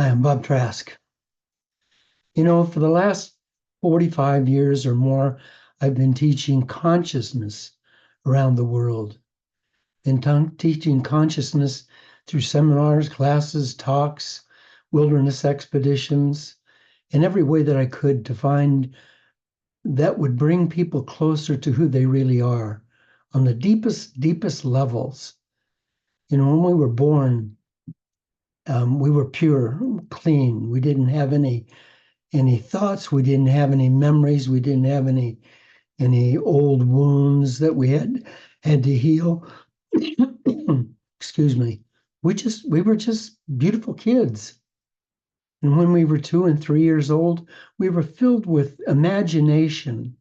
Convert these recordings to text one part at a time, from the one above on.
Hi, I'm Bob Trask. For the last 45 years or more, I've been teaching consciousness around the world. Been teaching consciousness through seminars, classes, talks, wilderness expeditions, in every way that I could to find that would bring people closer to who they really are on the deepest levels. When we were born, we were pure, clean. We didn't have any thoughts. We didn't have any memories. We didn't have any old wounds that we had to heal. Excuse me. We were just beautiful kids. And when we were 2 and 3 years old, we were filled with imagination.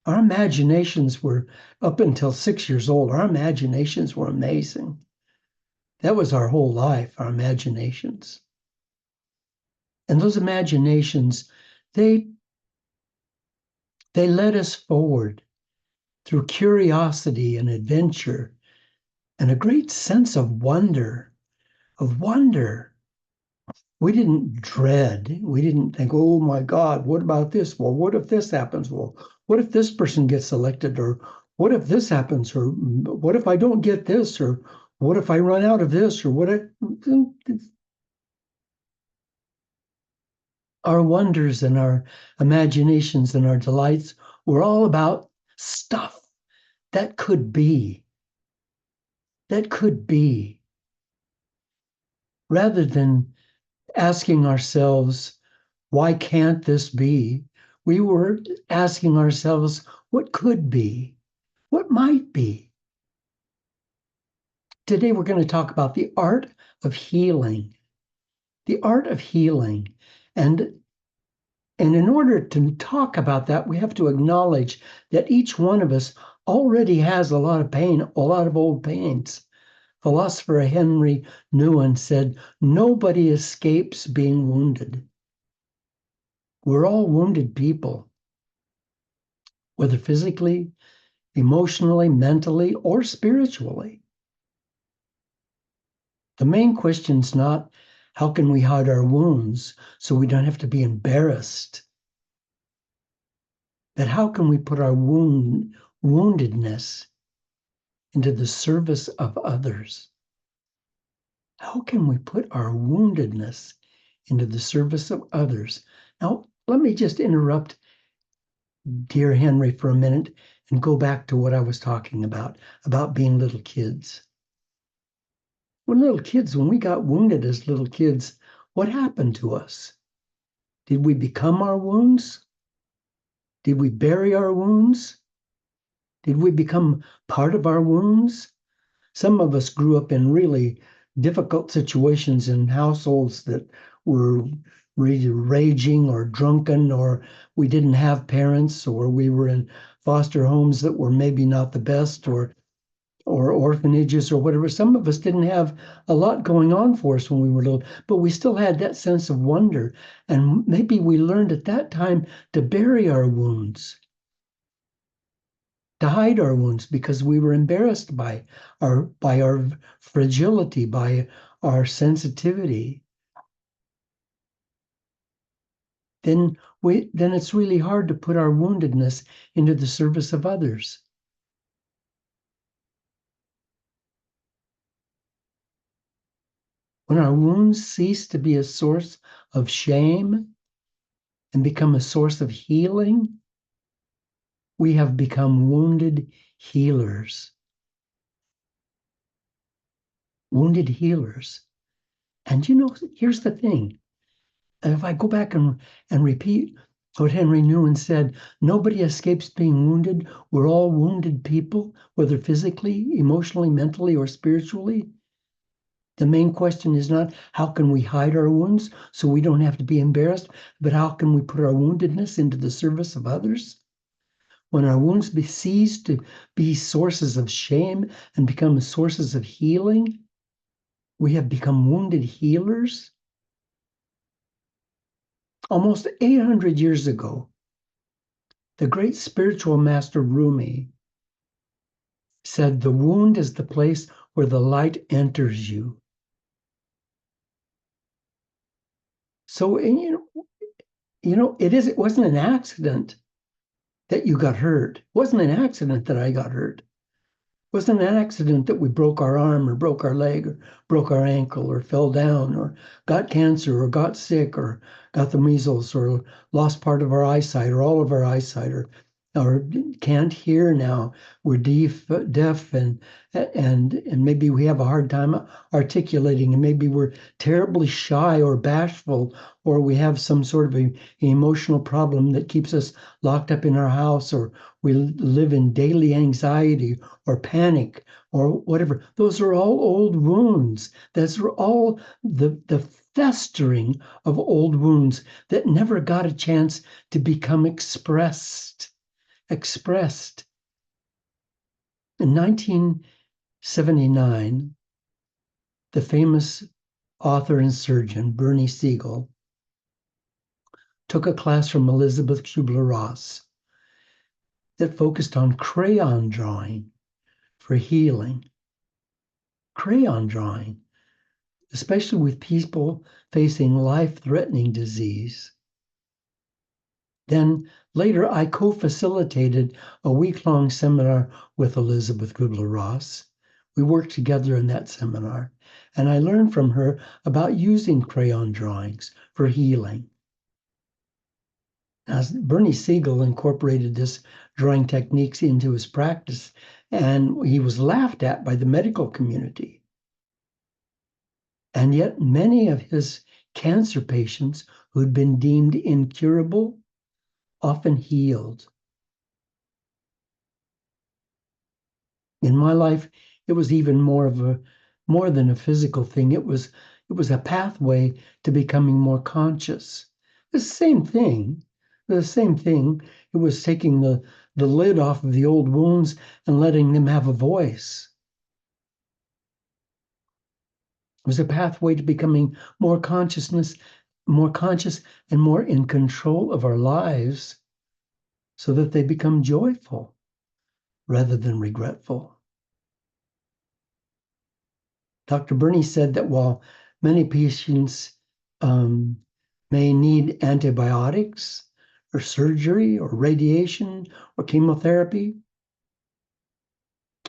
Our imaginations were up until 6 years old. Our imaginations were amazing. That was our whole life, our imaginations. And those imaginations, they led us forward through curiosity and adventure and a great sense of wonder, of wonder. We didn't dread. We didn't think, oh my God, what about this? Well, what if this happens? Well, what if this person gets elected? Or what if this happens? Or what if I don't get this? Or what if I run out of this? Or what if... Our wonders and our imaginations and our delights were all about stuff that could be, that could be, rather than asking ourselves, why can't this be? We were asking ourselves, what could be? What might be? Today, we're going to talk about the art of healing, the art of healing. And in order to talk about that, we have to acknowledge that each one of us already has a lot of pain, a lot of old pains. Philosopher Henry Nouwen said, nobody escapes being wounded. We're all wounded people, whether physically, emotionally, mentally, or spiritually. The main question's not how can we hide our wounds so we don't have to be embarrassed, but how can we put our woundedness into the service of others? How can we put our woundedness into the service of others? Now, let me just interrupt dear Henry for a minute and go back to what I was talking about being little kids. When we got wounded as little kids, what happened to us? Did we become our wounds? Did we bury our wounds? Did we become part of our wounds? Some of us grew up in really difficult situations in households that were really raging or drunken, or we didn't have parents, or we were in foster homes that were maybe not the best, or orphanages or whatever. Some of us didn't have a lot going on for us when we were little, but we still had that sense of wonder. And maybe we learned at that time to bury our wounds, to hide our wounds because we were embarrassed by our fragility, by our sensitivity. Then it's really hard to put our woundedness into the service of others. When our wounds cease to be a source of shame and become a source of healing, we have become wounded healers. Wounded healers. And here's the thing. If I go back and repeat what Henry Nouwen said, nobody escapes being wounded. We're all wounded people, whether physically, emotionally, mentally, or spiritually. The main question is not how can we hide our wounds so we don't have to be embarrassed, but how can we put our woundedness into the service of others? When our wounds cease to be sources of shame and become sources of healing, we have become wounded healers. Almost 800 years ago, the great spiritual master Rumi said, the wound is the place where the light enters you. So, and, it wasn't an accident that you got hurt. It wasn't an accident that I got hurt. Wasn't an accident that we broke our arm or broke our leg or broke our ankle or fell down or got cancer or got sick or got the measles or lost part of our eyesight or all of our eyesight or can't hear now. We're deaf and maybe we have a hard time articulating and maybe we're terribly shy or bashful or we have some sort of an emotional problem that keeps us locked up in our house or we live in daily anxiety or panic or whatever. Those are all old wounds. Those are all the festering of old wounds that never got a chance to become expressed. In 1979, the famous author and surgeon, Bernie Siegel, took a class from Elizabeth Kubler-Ross that focused on crayon drawing for healing. Crayon drawing, especially with people facing life-threatening disease. Then later, I co-facilitated a week-long seminar with Elizabeth Kubler-Ross. We worked together in that seminar, and I learned from her about using crayon drawings for healing. Now, Bernie Siegel incorporated this drawing techniques into his practice, and he was laughed at by the medical community. And yet many of his cancer patients who'd been deemed incurable often healed. In my life, it was even more than a physical thing. It was a pathway to becoming more conscious. The same thing. The same thing. It was taking the lid off of the old wounds and letting them have a voice. It was a pathway to becoming more conscious and more in control of our lives so that they become joyful rather than regretful. Dr. Bernie said that while many patients may need antibiotics or surgery or radiation or chemotherapy,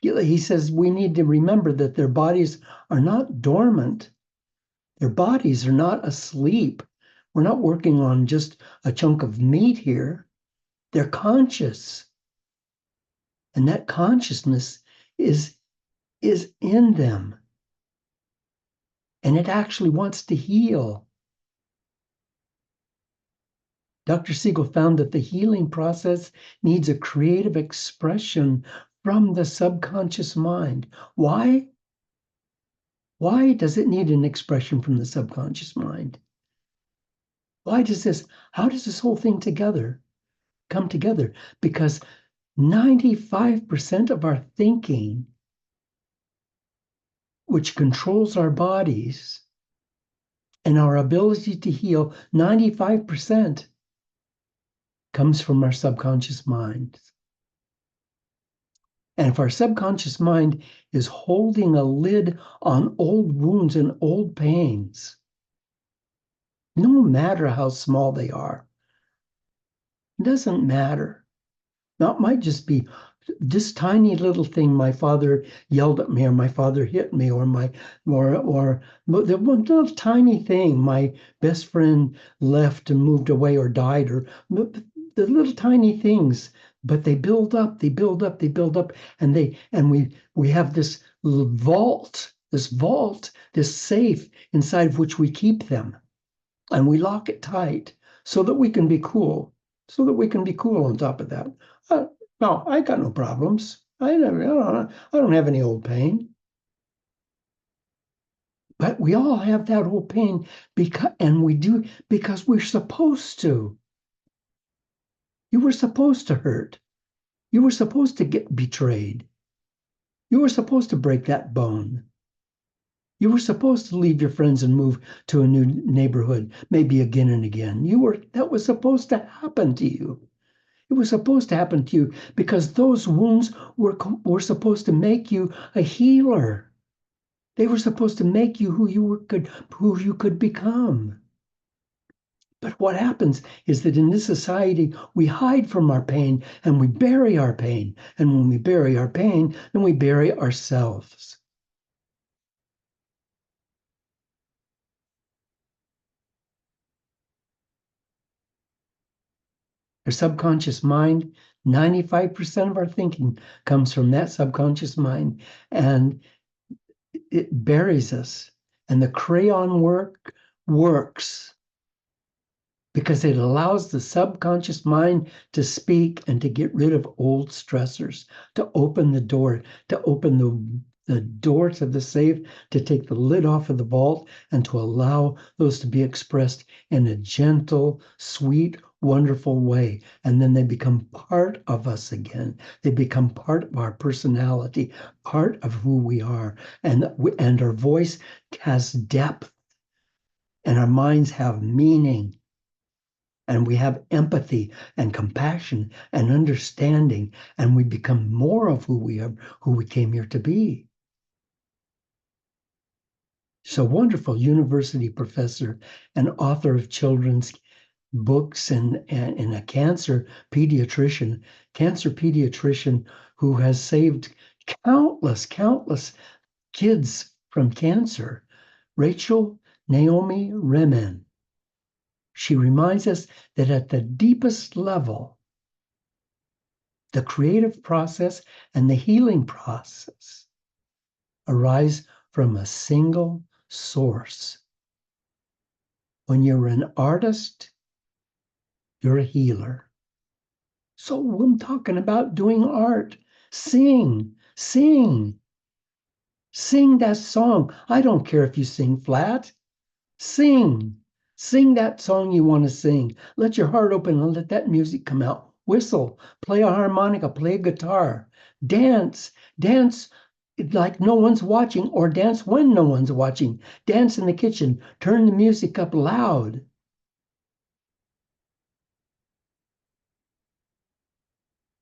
he says we need to remember that their bodies are not dormant. Their bodies are not asleep. We're not working on just a chunk of meat here. They're conscious. And that consciousness is in them. And it actually wants to heal. Dr. Siegel found that the healing process needs a creative expression from the subconscious mind. Why? Why does it need an expression from the subconscious mind? How does this whole thing come together? Because 95% of our thinking, which controls our bodies and our ability to heal, 95% comes from our subconscious mind. And if our subconscious mind is holding a lid on old wounds and old pains, no matter how small they are, it doesn't matter. Now, it might just be this tiny little thing. My father yelled at me, or my father hit me, or the one little tiny thing. My best friend left and moved away or died, or the little tiny things. But they build up, and we have this vault, this safe inside of which we keep them, and we lock it tight so that we can be cool. On top of that. No, I got no problems. I don't have any old pain. But we all have that old pain and we do because we're supposed to. You were supposed to hurt. You were supposed to get betrayed. You were supposed to break that bone. You were supposed to leave your friends and move to a new neighborhood, maybe again and again. That was supposed to happen to you. It was supposed to happen to you because those wounds were supposed to make you a healer. They were supposed to make you who you could become. But what happens is that in this society, we hide from our pain and we bury our pain. And when we bury our pain, then we bury ourselves. Our subconscious mind, 95% of our thinking comes from that subconscious mind, and it buries us. And the crayon work works because it allows the subconscious mind to speak and to get rid of old stressors, to open the door, to open the door to the safe, to take the lid off of the vault, and to allow those to be expressed in a gentle, sweet, wonderful way. And then they become part of us again. They become part of our personality, part of who we are. And our voice has depth, and our minds have meaning, and we have empathy and compassion and understanding, and we become more of who we are, who we came here to be. So wonderful university professor and author of children's books and a cancer pediatrician who has saved countless kids from cancer, Rachel Naomi Remen. She reminds us that at the deepest level, the creative process and the healing process arise from a single source. When you're an artist, you're a healer. So I'm talking about doing art. Sing that song. I don't care if you sing flat. Sing that song you want to sing. Let your heart open and let that music come out. Whistle, play a harmonica, play a guitar, dance like no one's watching, or dance when no one's watching. Dance in the kitchen, turn the music up loud.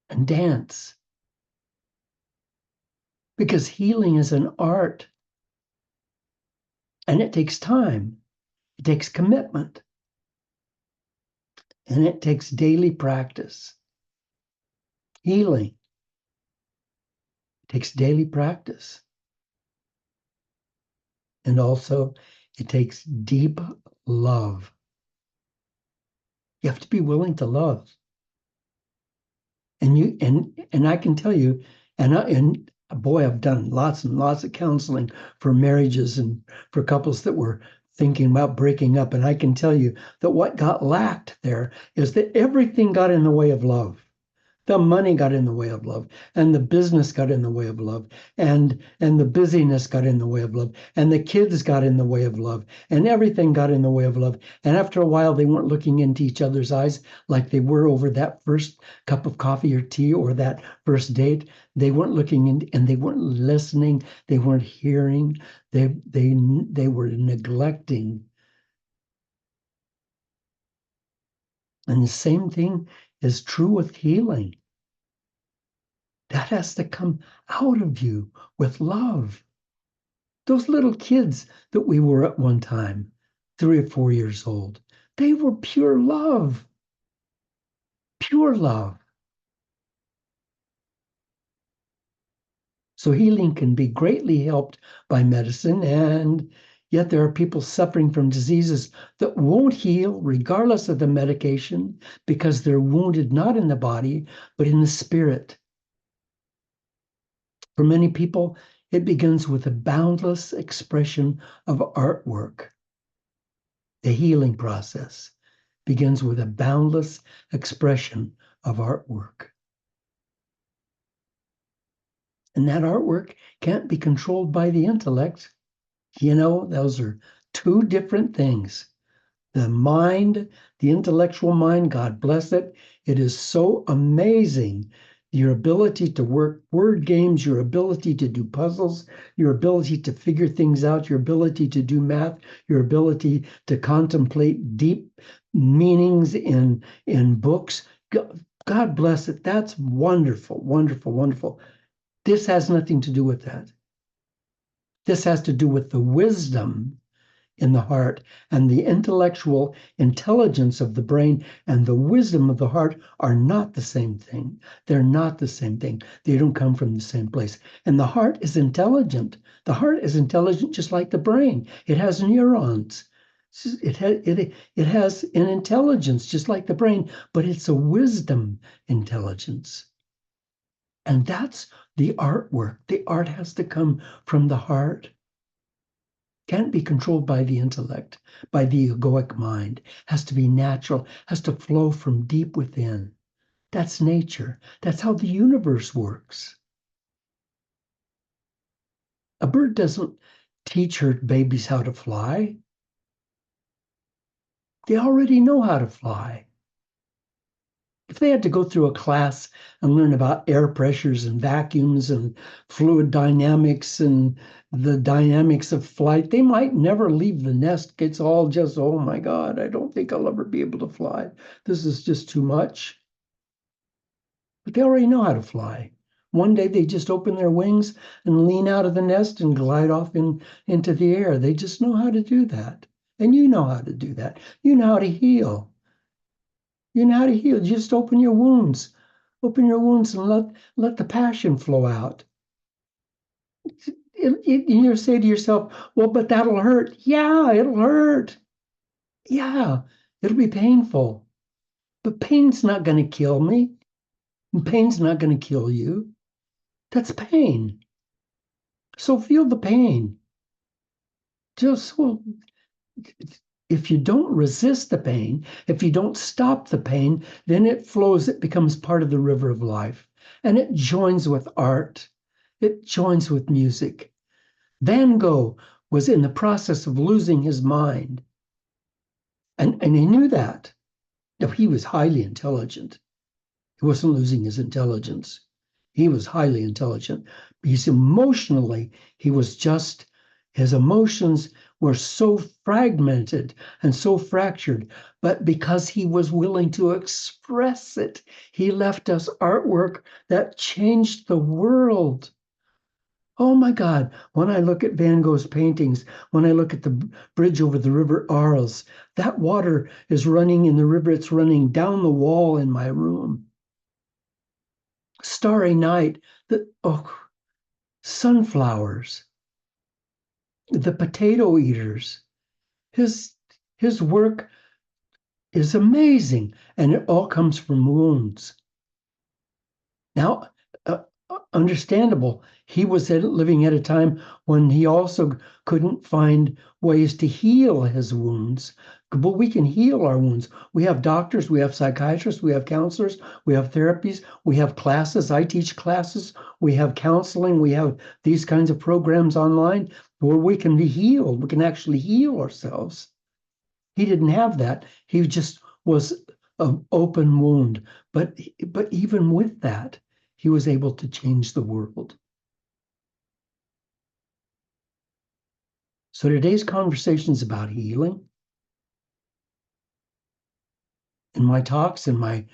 And dance. Because healing is an art. And it takes time. It takes commitment. And it takes daily practice. Healing takes daily practice. And also, it takes deep love. You have to be willing to love. And I can tell you, and boy, I've done lots and lots of counseling for marriages and for couples that were thinking about breaking up. And I can tell you that what got lacked there is that everything got in the way of love. The money got in the way of love, and the business got in the way of love, and the busyness got in the way of love, and the kids got in the way of love, and everything got in the way of love. And after a while, they weren't looking into each other's eyes like they were over that first cup of coffee or tea or that first date. They weren't looking in, and they weren't listening. They weren't hearing. They were neglecting. And the same thing is true with healing. That has to come out of you with love. Those little kids that we were at one time, 3 or 4 years old, they were pure love. Pure love. So healing can be greatly helped by medicine, and yet there are people suffering from diseases that won't heal regardless of the medication because they're wounded not in the body, but in the spirit. For many people, it begins with a boundless expression of artwork. The healing process begins with a boundless expression of artwork. And that artwork can't be controlled by the intellect. Those are two different things. The mind, the intellectual mind, God bless it. It is so amazing. Your ability to work word games, your ability to do puzzles, your ability to figure things out, your ability to do math, your ability to contemplate deep meanings in books. God bless it. That's wonderful, wonderful, wonderful. This has nothing to do with that. This has to do with the wisdom in the heart, and the intellectual intelligence of the brain and the wisdom of the heart are not the same thing. They're not the same thing. They don't come from the same place. And the heart is intelligent. The heart is intelligent just like the brain. It has neurons. It has an intelligence just like the brain, but it's a wisdom intelligence. And that's the artwork. The art has to come from the heart. Can't be controlled by the intellect, by the egoic mind. Has to be natural, has to flow from deep within. That's nature. That's how the universe works. A bird doesn't teach her babies how to fly. They already know how to fly. If they had to go through a class and learn about air pressures and vacuums and fluid dynamics and the dynamics of flight, they might never leave the nest. It's all just, oh my God, I don't think I'll ever be able to fly. This is just too much. But they already know how to fly. One day they just open their wings and lean out of the nest and glide off into the air. They just know how to do that. And you know how to do that. You know how to heal. You know how to heal. Just open your wounds. Open your wounds and let the passion flow out. You say to yourself, well, but that'll hurt. Yeah, it'll hurt. Yeah, it'll be painful. But pain's not going to kill me. And pain's not going to kill you. That's pain. So feel the pain. Just well, if you don't resist the pain, if you don't stop the pain, then it flows, it becomes part of the river of life. And it joins with art, it joins with music. Van Gogh was in the process of losing his mind. And he knew that. Now, he was highly intelligent. He wasn't losing his intelligence. He was highly intelligent. Because emotionally, he was just, his emotions were so fragmented and so fractured. But because he was willing to express it, he left us artwork that changed the world. Oh my God, when I look at Van Gogh's paintings, when I look at the bridge over the river Arles, that water is running in the river, it's running down the wall in my room. Starry Night, sunflowers, the potato eaters. His work is amazing, and it all comes from wounds. Now, understandable. He was living at a time when he also couldn't find ways to heal his wounds. But we can heal our wounds. We have doctors, we have psychiatrists, we have counselors, we have therapies, we have classes. I teach classes, we have counseling, we have these kinds of programs online where we can be healed. We can actually heal ourselves. He didn't have that. He just was an open wound. But even with that, he was able to change the world. So today's conversation is about healing. In my talks, in my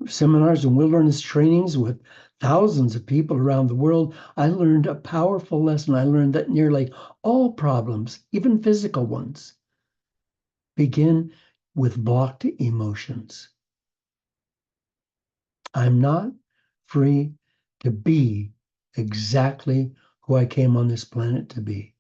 seminars and wilderness trainings with thousands of people around the world, I learned a powerful lesson. I learned that nearly all problems, even physical ones, begin with blocked emotions. I'm not free to be exactly who I came on this planet to be.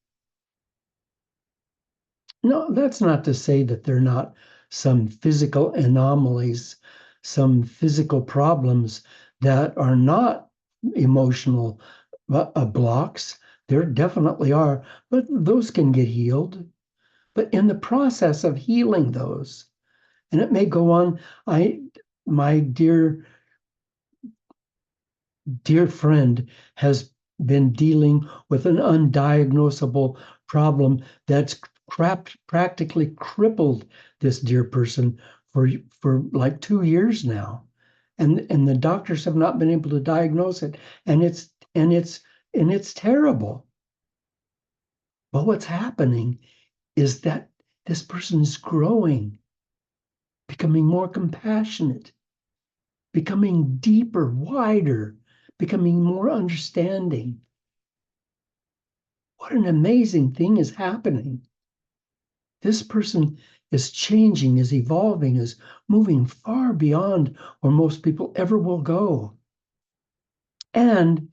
No, that's not to say that there are not some physical anomalies, some physical problems that are not emotional blocks. There definitely are, but those can get healed. But in the process of healing those, and it may go on, my dear friend has been dealing with an undiagnosable problem that's practically crippled this dear person for like 2 years now, and the doctors have not been able to diagnose it, and it's terrible. But what's happening is that this person is growing, becoming more compassionate, becoming deeper, wider, becoming more understanding. What an amazing thing is happening. This person is changing, is evolving, is moving far beyond where most people ever will go. And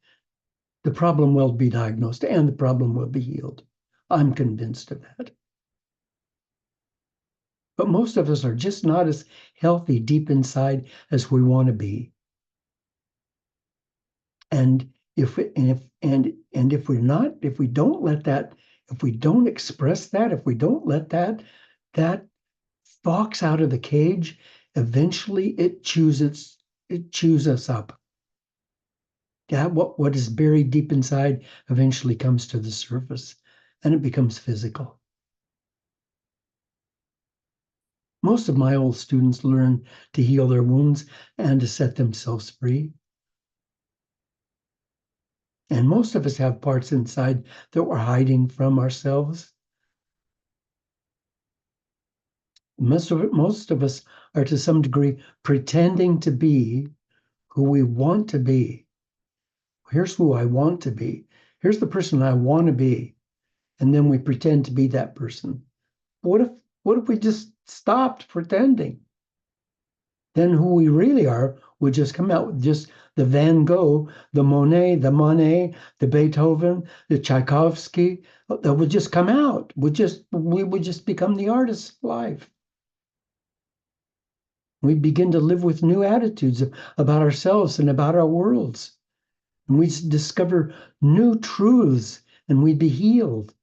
the problem will be diagnosed and the problem will be healed. I'm convinced of that. But most of us are just not as healthy deep inside as we want to be. And if we're not, if we don't let that, if we don't express that, if we don't let that fox out of the cage, eventually it chews us up. Yeah, what is buried deep inside eventually comes to the surface and it becomes physical. Most of my old students learn to heal their wounds and to set themselves free. And most of us have parts inside that we're hiding from ourselves. Most of us are to some degree pretending to be who we want to be. Here's who I want to be. Here's the person I want to be. And then we pretend to be that person. What if we just stopped pretending? Then who we really are would just come out with just the Van Gogh, the Monet, the Beethoven, the Tchaikovsky. That would just come out. We would just become the artist's life. We begin to live with new attitudes about ourselves and about our worlds. And we discover new truths and we'd be healed.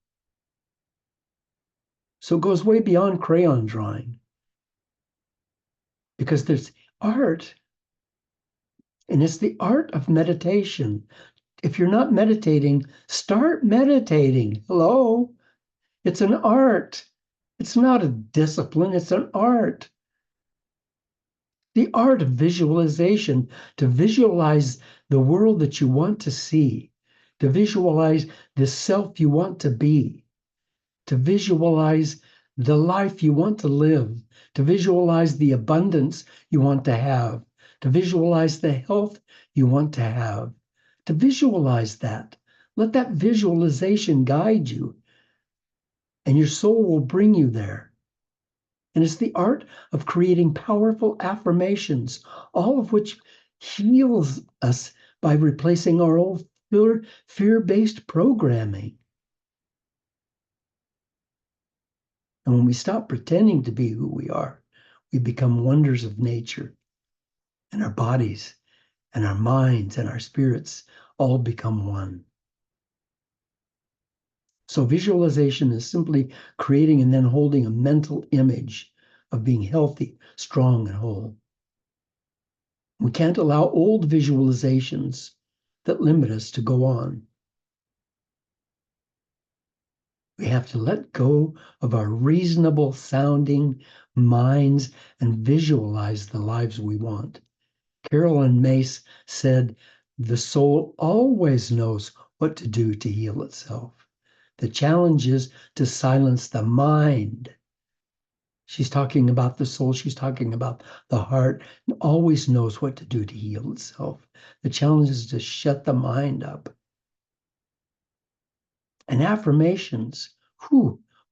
So it goes way beyond crayon drawing. Because there's art, and it's the art of meditation. If you're not meditating, start meditating. Hello? It's an art. It's not a discipline, it's an art. The art of visualization, to visualize the world that you want to see, to visualize the self you want to be, to visualize the life you want to live, to visualize the abundance you want to have, to visualize the health you want to have, to visualize that. Let that visualization guide you, and your soul will bring you there. And it's the art of creating powerful affirmations, all of which heals us by replacing our old fear-based programming. And when we stop pretending to be who we are, we become wonders of nature. And our bodies and our minds and our spirits all become one. So visualization is simply creating and then holding a mental image of being healthy, strong, and whole. We can't allow old visualizations that limit us to go on. We have to let go of our reasonable sounding minds and visualize the lives we want. Carolyn Mace said, "The soul always knows what to do to heal itself. The challenge is to silence the mind." She's talking about the soul. She's talking about the heart. It always knows what to do to heal itself. The challenge is to shut the mind up. And affirmations,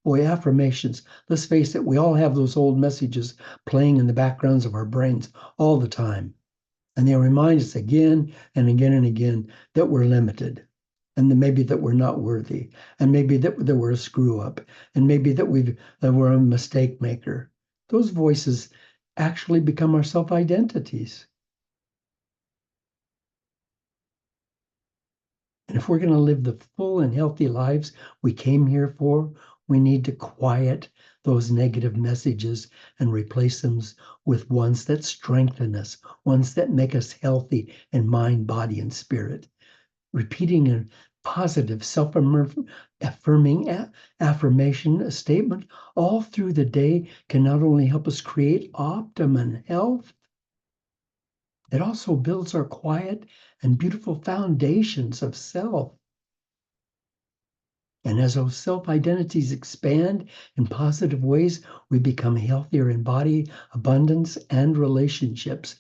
affirmations. Let's face it, we all have those old messages playing in the backgrounds of our brains all the time. And they remind us again and again and again that we're limited, and that maybe that we're not worthy, and maybe that we're a screw up, and maybe that we're a mistake maker. Those voices actually become our self-identities. And if we're going to live the full and healthy lives we came here for, we need to quiet those negative messages and replace them with ones that strengthen us, ones that make us healthy in mind, body, and spirit. Repeating a positive, self-affirming affirmation, a statement all through the day can not only help us create optimum health, it also builds our quiet and beautiful foundations of self. And as those self-identities expand in positive ways, we become healthier in body, abundance, and relationships.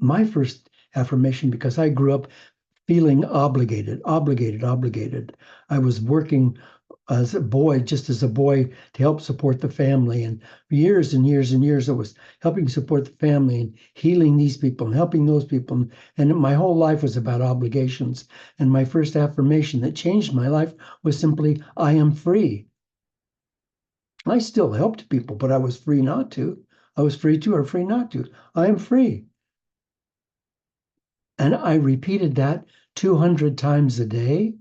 My first affirmation, because I grew up feeling obligated. I was working as a boy, just as a boy, to help support the family. And for years and years and years, I was helping support the family and healing these people and helping those people. And my whole life was about obligations. And my first affirmation that changed my life was simply, I am free. I still helped people, but I was free not to. I was free to or free not to. I am free. And I repeated that 200 times a day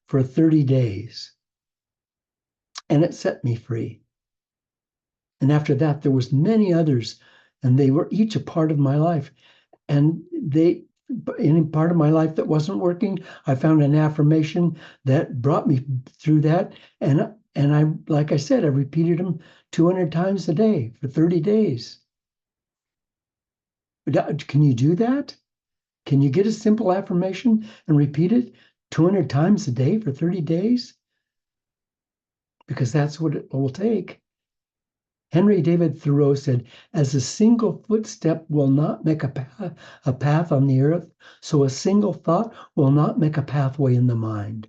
for 30 days. And it set me free. And after that, there was many others, and they were each a part of my life. And in part of my life that wasn't working, I found an affirmation that brought me through that. And I, like I said, I repeated them 200 times a day for 30 days. Can you do that? Can you get a simple affirmation and repeat it 200 times a day for 30 days? Because that's what it will take. Henry David Thoreau said, as a single footstep will not make a path on the earth, so a single thought will not make a pathway in the mind.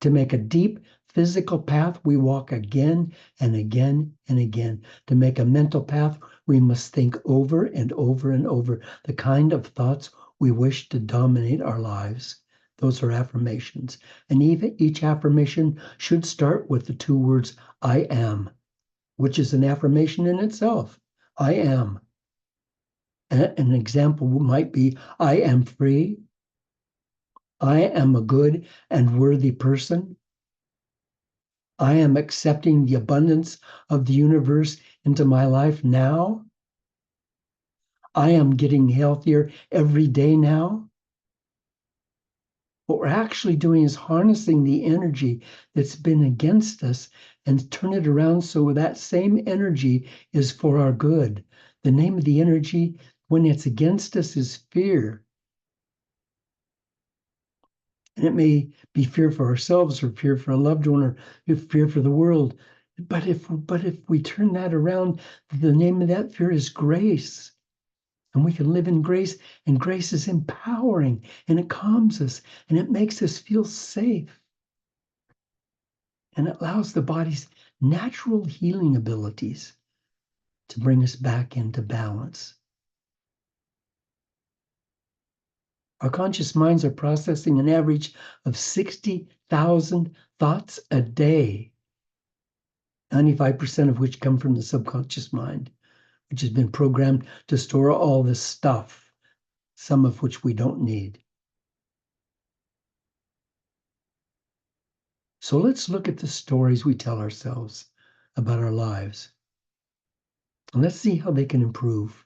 To make a deep physical path, we walk again and again and again. To make a mental path, we must think over and over and over the kind of thoughts we wish to dominate our lives. Those are affirmations. And even each affirmation should start with the two words, I am, which is an affirmation in itself. I am. An example might be, I am free. I am a good and worthy person. I am accepting the abundance of the universe into my life now. I am getting healthier every day now. What we're actually doing is harnessing the energy that's been against us and turn it around so that same energy is for our good. The name of the energy when it's against us is fear. And it may be fear for ourselves or fear for a loved one or fear for the world. But if we turn that around, the name of that fear is grace. And we can live in grace, and grace is empowering, and it calms us, and it makes us feel safe. And it allows the body's natural healing abilities to bring us back into balance. Our conscious minds are processing an average of 60,000 thoughts a day, 95% of which come from the subconscious mind, which has been programmed to store all this stuff, some of which we don't need. So let's look at the stories we tell ourselves about our lives. And let's see how they can improve.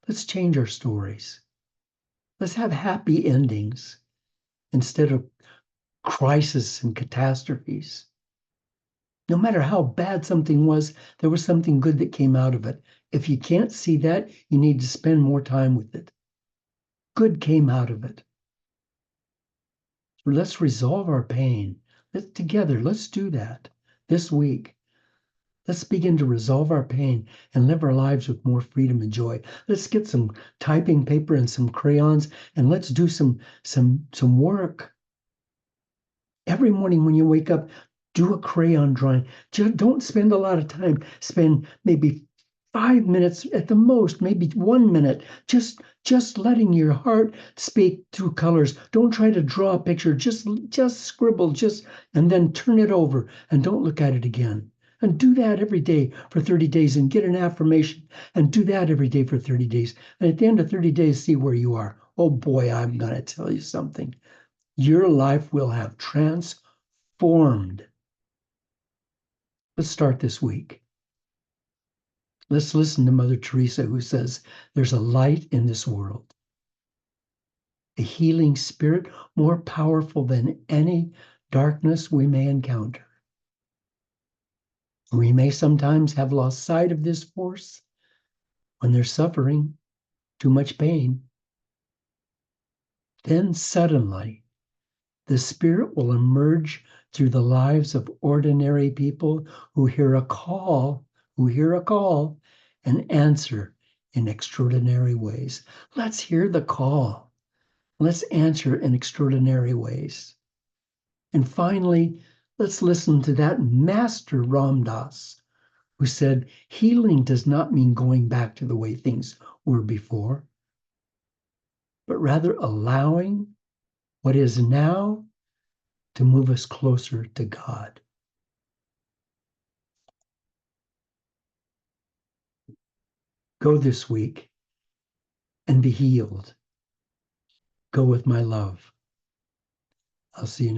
Let's change our stories. Let's have happy endings instead of crisis and catastrophes. No matter how bad something was, there was something good that came out of it. If you can't see that, you need to spend more time with it. Good came out of it. Let's resolve our pain. Let's do that this week. Let's begin to resolve our pain and live our lives with more freedom and joy. Let's get some typing paper and some crayons, and let's do some work. Every morning when you wake up, do a crayon drawing. Just don't spend a lot of time. Spend maybe 5 minutes at the most, maybe 1 minute, just letting your heart speak through colors. Don't try to draw a picture. Just scribble, and then turn it over and don't look at it again. And do that every day for 30 days and get an affirmation and do that every day for 30 days. And at the end of 30 days, see where you are. Oh boy, I'm going to tell you something. Your life will have transformed. Let's start this week. Let's listen to Mother Teresa, who says, there's a light in this world, a healing spirit more powerful than any darkness we may encounter. We may sometimes have lost sight of this force when there's suffering, too much pain. Then suddenly, the Spirit will emerge through the lives of ordinary people who hear a call, and answer in extraordinary ways. Let's hear the call. Let's answer in extraordinary ways. And finally, Let's listen to that Master Ram Dass, who said, healing does not mean going back to the way things were before, but rather allowing what is now to move us closer to God. Go this week and be healed. Go with my love. I'll see you next